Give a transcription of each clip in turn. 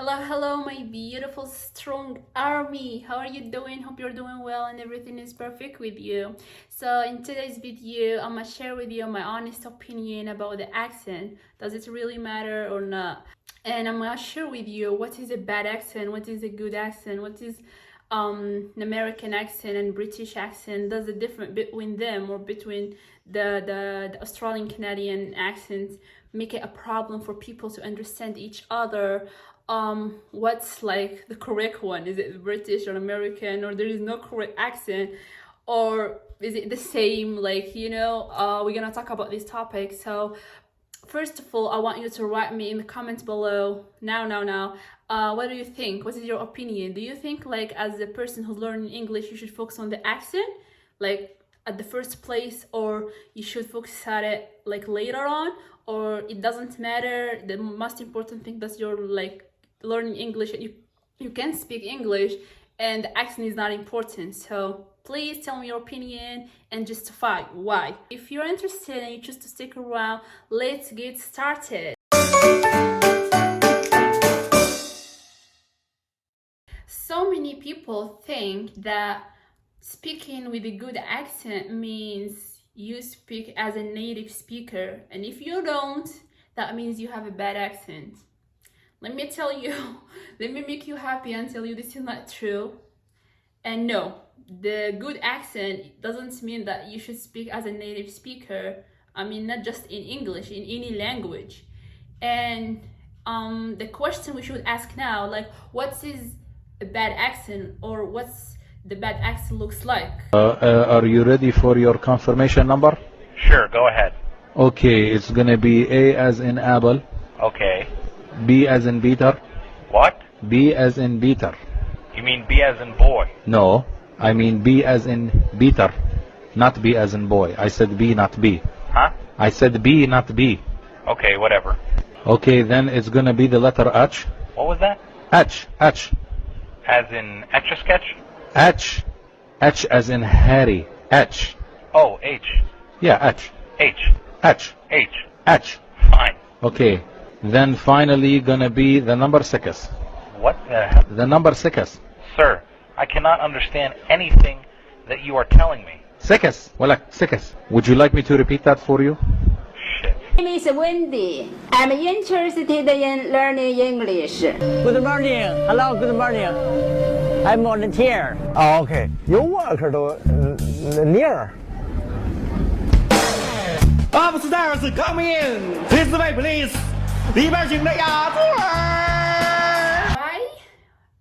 Hello, my beautiful, strong army. How are you doing? Hope you're doing well and everything is perfect with you. So, in today's video, I'm gonna share with you my honest opinion about the accent. Does it really matter or not? And I'm gonna share with you what is a bad accent, what is a good accent, what is an American accent and British accent. Does the difference between them or between the Australian Canadian accents make it a problem for people to understand each other? What's like the correct one? Is it British or American, or there is no correct accent, or is it the same? We're gonna talk about this topic. So first of all, I want you to write me in the comments below now. What do you think? What is your opinion? Do you think, like, as a person who's learning English, you should focus on the accent, like at the first place, or you should focus at it like later on, or it doesn't matter? The most important thing that you're like learning English and you can speak English, and the accent is not important. So please tell me your opinion and justify why. If you're interested and you choose to stick around, let's get started. So many people think that speaking with a good accent means you speak as a native speaker, and if you don't, that means you have a bad accent. Let me tell you, let me make you happy and tell you this is not true. And no, the good accent doesn't mean that you should speak as a native speaker. I mean, not just in English, in any language. And the question we should ask now, like, what is a bad accent, or what's the bad accent looks like? Are you ready for your confirmation number? Sure, go ahead. Okay, it's gonna be A as in apple, Okay. B as in Peter, What? B as in Peter. You mean B as in boy? No, I mean B as in Peter, not B as in boy. I said B, not B. Huh? I said B, not B. Okay, whatever. Okay, then it's gonna be the letter H. What was that? H, H, As in Etch-a-Sketch? H, H as in Harry. H. Oh, H. Yeah, H, H. H, H. H. Fine. Okay, then finally gonna be the number 6. What the hell? The number 6. Sir, I cannot understand anything that you are telling me. 6. Well, 6. Would you like me to repeat that for you? Shit. My name is Wendy. I'm interested in learning English. Good morning. Hello, good morning. I'm volunteer. Oh, okay. You work near. Upstairs, come in. This way, please. 里边请的雅座儿。 Why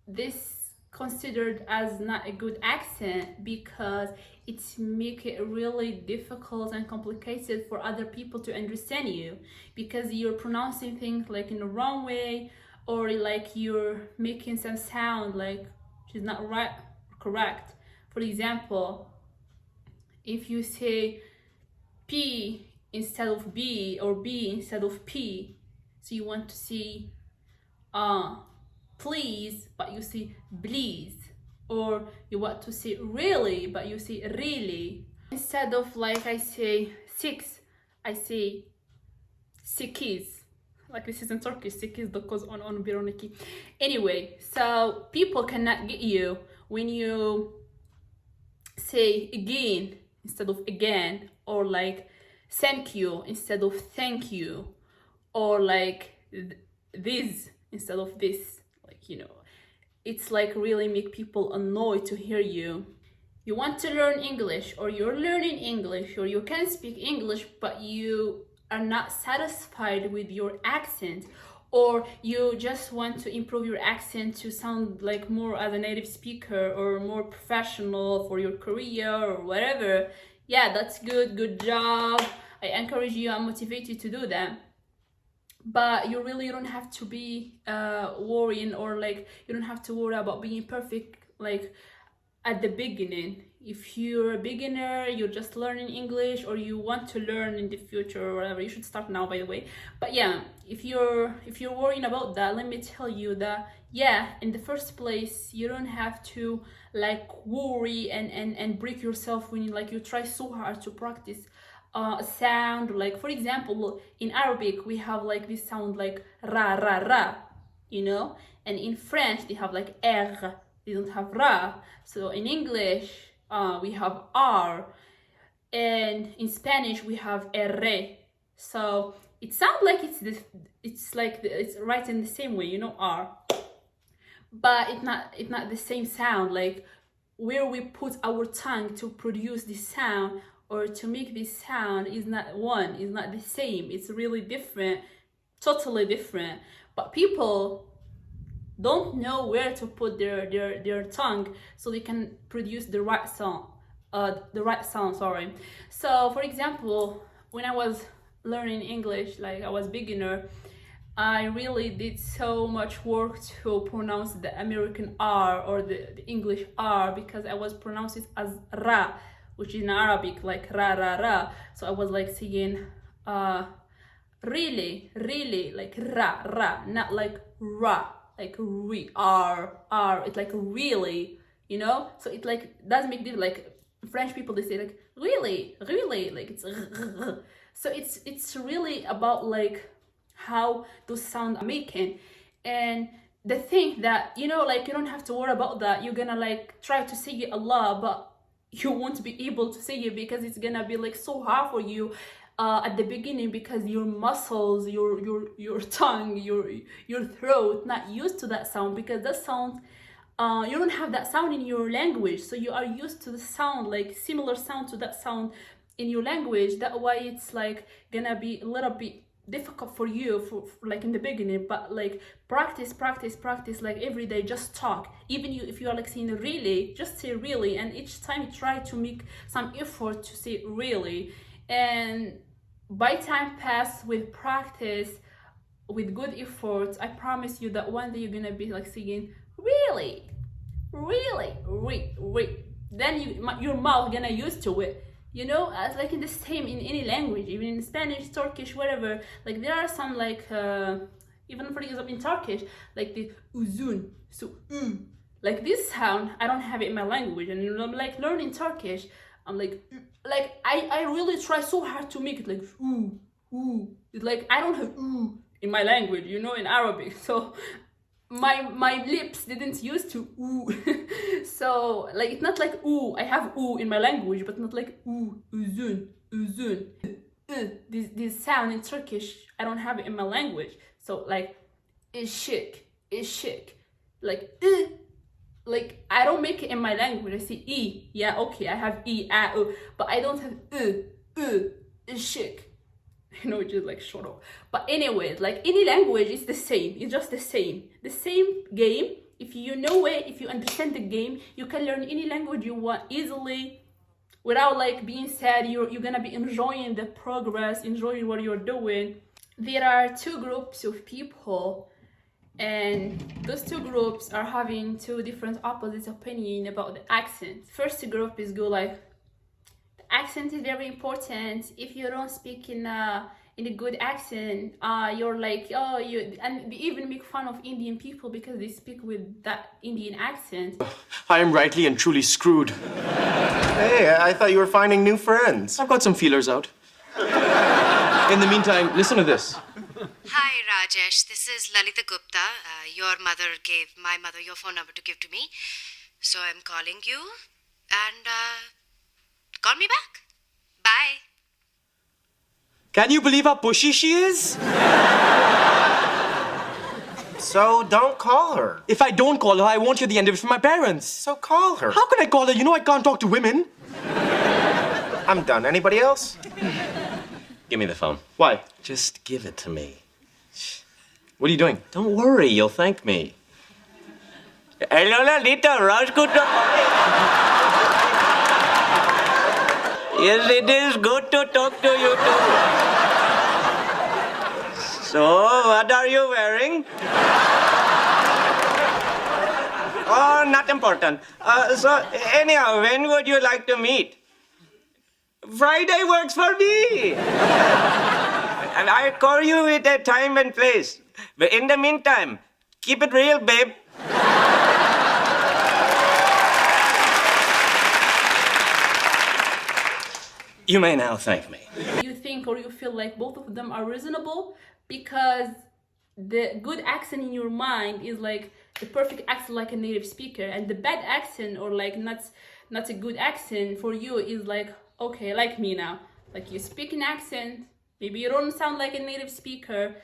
this considered as not a good accent? Because it make it really difficult and complicated for other people to understand you, because you're pronouncing things like in the wrong way, or like you're making some sound like she's not right, correct. For example, if you say P instead of B, or B instead of P, so you want to say please, but you say please, or you want to say really, but you say really. Instead of, like, I say 6, I say 8. Like this is in Turkish, 8 that goes on Bironiki. Anyway, so people cannot get you when you say again instead of again, or like thank you instead of thank you, or like this instead of this. Like, you know, it's like really make people annoyed to hear you. You want to learn English, or you're learning English, or you can speak English, but you are not satisfied with your accent, or you just want to improve your accent to sound like more as a native speaker or more professional for your career or whatever. Yeah, that's good job. I encourage you and motivate you to do that. But you really don't have to be worrying, or like you don't have to worry about being perfect like at the beginning. If you're a beginner, you're just learning English, or you want to learn in the future or whatever, you should start now, by the way. But yeah, if you're worrying about that, let me tell you that, yeah, in the first place, you don't have to like worry and break yourself when you try so hard to practice a sound. Like, for example, in Arabic we have like this sound like ra ra ra. you know. And in French, they have like R, they don't have Ra. So in English, we have R. And in Spanish, we have R. So it sounds like it's right in the same way, you know, R. But it's not the same sound. Like where we put our tongue to produce this sound or to make this sound is not the same. It's really different, totally different. But people don't know where to put their tongue so they can produce the right sound. Sorry. So for example, when I was learning English, like I was beginner, I really did so much work to pronounce the American R or the English R, because I was pronouncing it as Ra, which in Arabic like Ra Ra Ra. So I was like saying really, like Ra Ra, not like Ra, like we R. It's like really, you know. So it like doesn't make difference. Like French people, they say like really, like it's so it's really about like how those sounds are making. And the thing that, you know, like you don't have to worry about that. You're gonna like try to say it a lot, but you won't be able to say it because it's gonna be like so hard for you at the beginning, because your muscles, your tongue, your throat not used to that sound, because that sound you don't have that sound in your language. So you are used to the sound, like similar sound to that sound in your language. That's why it's like gonna be a little bit difficult for you for like in the beginning. But like practice like every day. Just talk. Even if you are like saying really, just say really, and each time you try to make some effort to say really. And by time pass with practice, with good efforts, I promise you that one day you're gonna be like saying really, then your mouth gonna used to it, you know. As like in the same in any language, even in Spanish, Turkish, whatever. Like there are some like even for example in Turkish, like the uzun, so like this sound I don't have it in my language. And I'm like learning Turkish, I'm like I really try so hard to make it like it's like I don't have in my language, you know, in Arabic. So my lips didn't used to so like it's not like I have in my language, but not like uzun. This sound in Turkish I don't have it in my language. So like ishik, like I don't make it in my language. I say yeah, okay, I have but I don't have ishik. You know, just like shut up. But anyways, like any language is the same. It's just the same game. If you know it, if you understand the game, you can learn any language you want easily without like being sad. You're gonna be enjoying the progress, enjoying what you're doing. There are two groups of people, and those two groups are having two different opposite opinions about the accent. First group is go like, accent is very important. If you don't speak in a good accent, you're like, and they even make fun of Indian people because they speak with that Indian accent. I am rightly and truly screwed. Hey, I thought you were finding new friends. I've got some feelers out. In the meantime, listen to this. Hi, Rajesh. This is Lalita Gupta. Your mother gave my mother your phone number to give to me. So I'm calling you, and call me back. Bye. Can you believe how pushy she is? So don't call her. If I don't call her, I won't hear the end of it from my parents. So call her. How can I call her? You know I can't talk to women. I'm done. Anybody else? Give me the phone. Why? Just give it to me. What are you doing? Don't worry, you'll thank me. Hello, Lalita. Raj, good to... Yes, it is good to talk to you too. So, what are you wearing? Oh, not important. So, anyhow, when would you like to meet? Friday works for me. And I'll call you at a time and place. But in the meantime, keep it real, babe. You may now thank me. You think or you feel like both of them are reasonable because the good accent in your mind is like the perfect accent like a native speaker, and the bad accent or like not a good accent for you is like, okay, like me now, like you speak an accent, maybe you don't sound like a native speaker.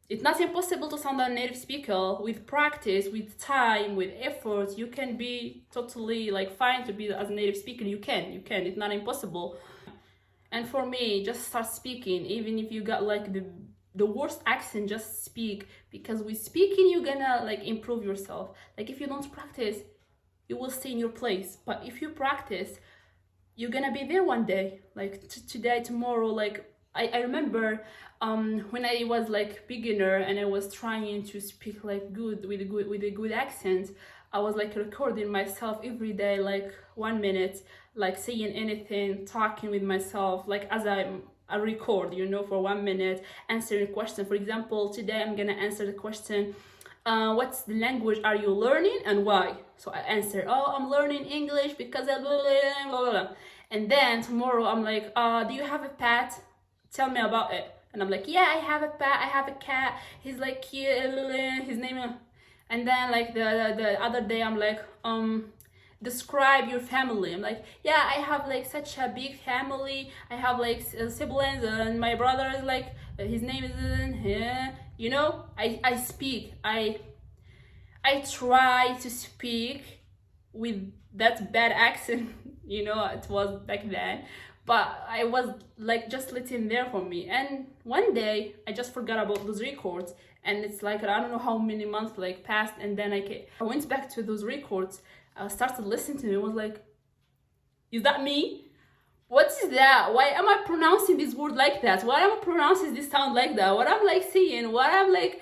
It's not impossible to sound like a native speaker. With practice, with time, with effort, you can be totally like fine to be as a native speaker. You can, it's not impossible. And for me, just start speaking, even if you got like the worst accent, just speak, because with speaking you're gonna like improve yourself. Like if you don't practice, you will stay in your place, but if you practice, you're gonna be there one day, like today, tomorrow. Like I remember when I was like beginner and I was trying to speak like good with a good accent, I was like recording myself every day, like 1 minute, like saying anything, talking with myself, like as I record, you know, for 1 minute, answering a question. For example, today I'm gonna answer the question, what's the language are you learning and why? So I answer, oh, I'm learning English because I blah, blah, blah, blah. And then tomorrow I'm like, do you have a pet? Tell me about it. And I'm like, yeah, I have a pet, I have a cat, he's like cute, his name. And then like the other day I'm like, describe your family. I'm like, yeah, I have like such a big family, I have like siblings, and my brother is like, his name is, yeah, you know, I speak, I try to speak with that bad accent, you know, it was back then, but I was like just letting there for me. And one day I just forgot about those records, and it's like I don't know how many months like passed, and then I went back to those records. I started listening to it. I was like, is that me? What is that? Why am I pronouncing this word like that? Why am I pronouncing this sound like that? What I'm like saying? What I'm like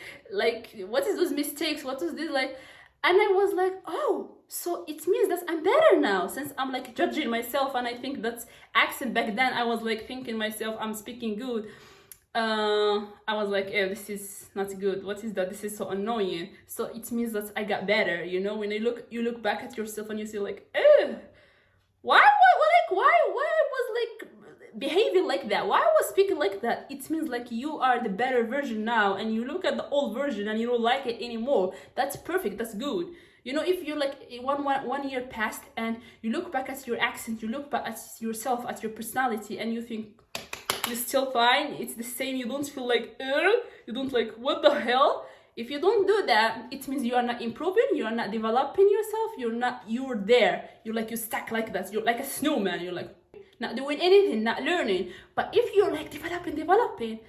what is those mistakes? What is this like? And I was like, oh, so it means that I'm better now, since I'm like judging myself, and I think that's accent. Back then I was like thinking myself I'm speaking good. I was like, oh, this is not good. What is that? This is so annoying. So it means that I got better, you know. When you look back at yourself and you see like, why I was like behaving like that? Why I was speaking like that? It means like you are the better version now, and you look at the old version and you don't like it anymore. That's perfect. That's good. You know, if you're like one year passed and you look back at your accent, you look back at yourself, at your personality, and you think you're still fine, it's the same, you don't feel like, you don't like, what the hell? If you don't do that, it means you are not improving, you are not developing yourself, you're there, you're stuck like that, you're like a snowman, you're like not doing anything, not learning. But if you're like developing,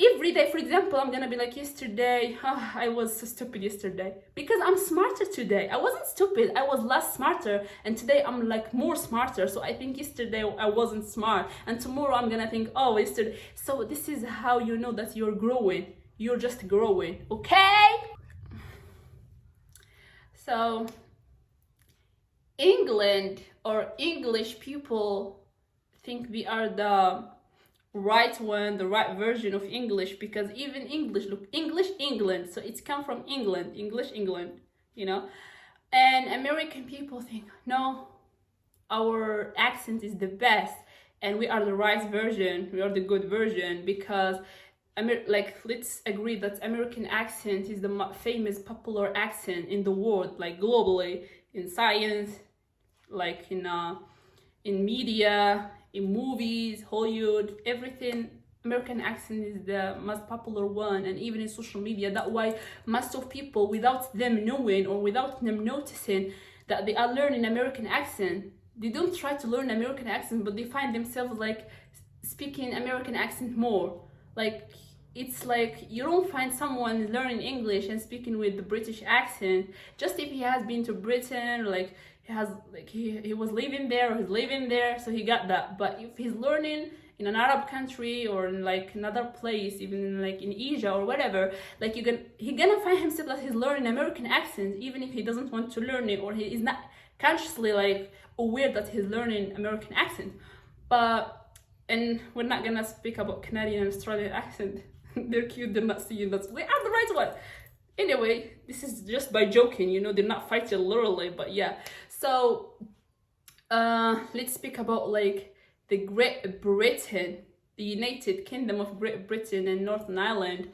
every day, for example, I'm gonna be like, yesterday, I was so stupid yesterday, because I'm smarter today. I wasn't stupid, I was less smarter, and today I'm like more smarter. So I think yesterday I wasn't smart, and tomorrow I'm gonna think, oh, yesterday. So this is how you know that you're growing. You're just growing, okay? So England or English people think we are the right one, the right version of English, because even English, look, English England, so it's come from England, English England, you know. And American people think, no, our accent is the best and we are the right version, we are the good version, because like, let's agree that American accent is the famous popular accent in the world, like globally, in science, like in media, in movies, Hollywood, everything. American accent is the most popular one, and even in social media. That's why most of people, without them knowing or without them noticing that they are learning American accent, they don't try to learn American accent, but they find themselves like speaking American accent more. Like, it's like you don't find someone learning English and speaking with the British accent just if he has been to Britain, or like he was living there, or he's living there, so he got that. But if he's learning in an Arab country or in like another place, even like in Asia or whatever, like he gonna find himself that he's learning American accent, even if he doesn't want to learn it, or he is not consciously like aware that he's learning American accent. And we're not gonna speak about Canadian and Australian accent. They're cute, they're not seeing that they are the right one. Anyway, this is just by joking, you know, they're not fighting literally, but yeah. So let's speak about like the Great Britain, the United Kingdom of Great Britain and Northern Ireland.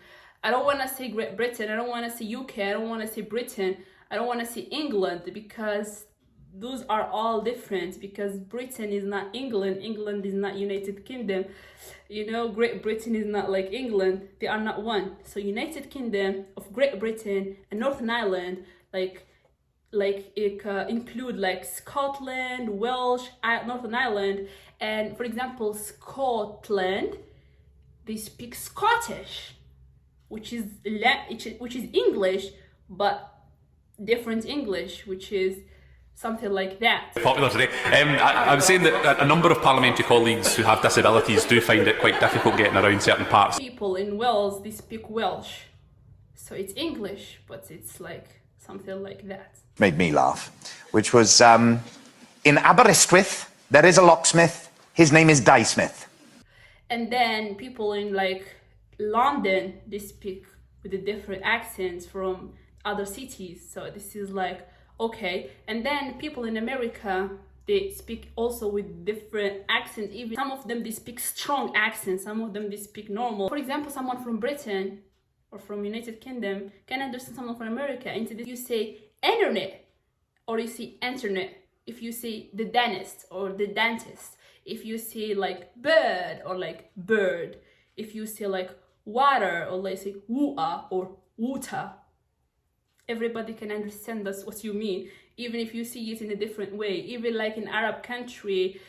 I don't want to say Great Britain, I don't want to say UK, I don't want to say Britain, I don't want to say England, because those are all different, because Britain is not England, England is not United Kingdom, you know, Great Britain is not like England, they are not one. So United Kingdom of Great Britain and Northern Ireland, like it include like Scotland, Welsh, Northern Ireland, and for example Scotland, they speak Scottish, which is English, but different English, which is something like that. Popular today. I was saying that a number of parliamentary colleagues who have disabilities do find it quite difficult getting around certain parts. People in Wales, they speak Welsh, so it's English, but it's like something like that. Made me laugh, which was in Aberystwyth there is a locksmith, his name is Dysmith. And then people in like London, they speak with a different accents from other cities, so this is like okay. And then people in America, they speak also with different accents. Even some of them, they speak strong accents, some of them they speak normal. For example, someone from Britain or from United Kingdom can understand someone from America. Instead you say internet or you say internet, if you say the dentist or the dentist, if you say like bird or like bird, if you say like water or like say wua or wuta, everybody can understand that's what you mean, even if you see it in a different way. Even like in Arab countries,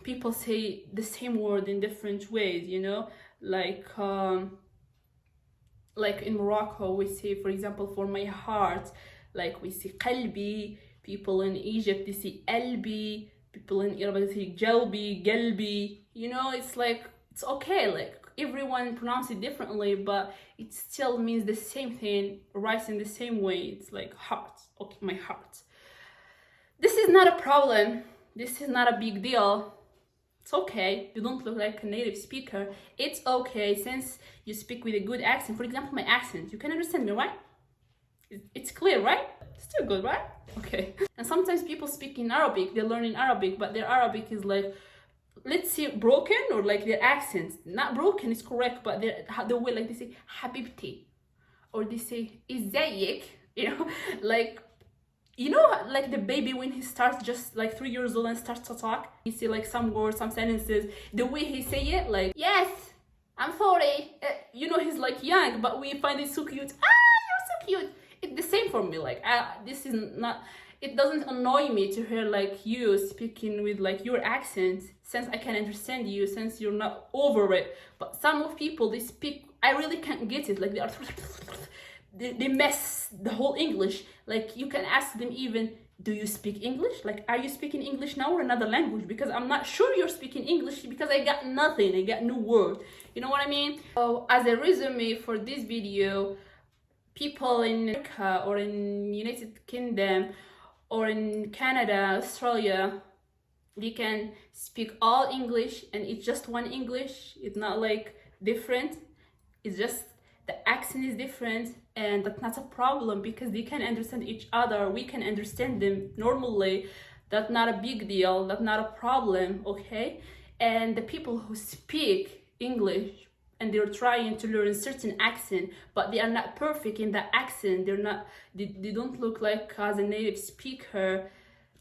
people say the same word in different ways, you know, like in Morocco we say, for example, for my heart, like we say qalbi. People in Egypt, they say albi. People in Europe, they say jalbi, galbi. You know, it's like, it's okay, like everyone pronounces it differently, but it still means the same thing, writes in the same way. It's like heart, okay, my heart. This is not a problem, this is not a big deal. It's okay, you don't look like a native speaker. It's okay, since you speak with a good accent. For example, my accent, you can understand me, right? It's clear, right? Still good, right? Okay. And sometimes people speak in Arabic, they learn in Arabic, but their Arabic is like, let's say broken, or like their accents, not broken, it's correct, but the way, like they say habibti, or they say izayik, you know, like, you know, like the baby when he starts just like 3 years old and starts to talk, he say like some words, some sentences, the way he say it, like, yes, I'm sorry, you know, he's like young, but we find it so cute. You're so cute. It's the same for me, like this is not, it doesn't annoy me to hear like you speaking with like your accent, since I can understand you, since you're not over it. But some of people, they speak, I really can't get it, like they mess the whole English. Like you can ask them even, do you speak English? Like, are you speaking English now or another language? Because I'm not sure you're speaking English, because I got nothing, I got no word. You know what I mean? So as a resume for this video, people in America or in United Kingdom or in Canada, Australia, they can speak all English, and it's just one English. It's not like different. It's just the accent is different, and that's not a problem, because they can understand each other. We can understand them normally. That's not a big deal. That's not a problem, okay? And the people who speak English and they're trying to learn certain accent, but they are not perfect in that accent, they don't look like as a native speaker,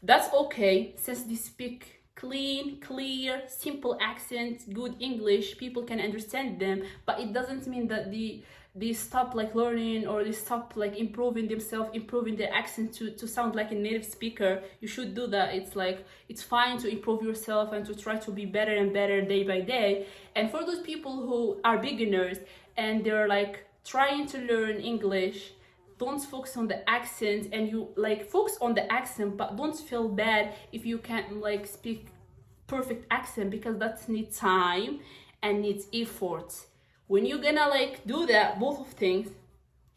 that's okay, since they speak clean, clear, simple accent, good English, people can understand them. But it doesn't mean that they stop like learning, or they stop like improving themselves, improving their accent to sound like a native speaker. You should do that. It's like, it's fine to improve yourself and to try to be better and better day by day. And for those people who are beginners and they're like trying to learn English, don't focus on the accent, and you like focus on the accent, but don't feel bad if you can't like speak perfect accent, because that needs time and needs effort. When you're gonna like do that, both of things,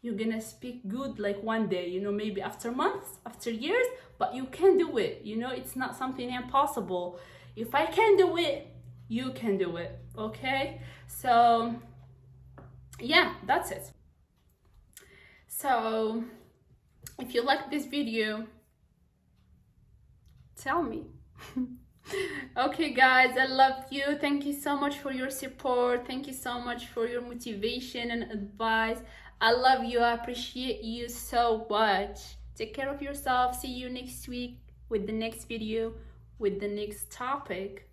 you're gonna speak good like one day, you know, maybe after months, after years, but you can do it, you know, it's not something impossible. If I can do it, you can do it, okay? So yeah, that's it. So if you like this video, tell me. Okay guys, I love you. Thank you so much for your support. Thank you so much for your motivation and advice. I love you. I appreciate you so much. Take care of yourself. See you next week with the next video, with the next topic.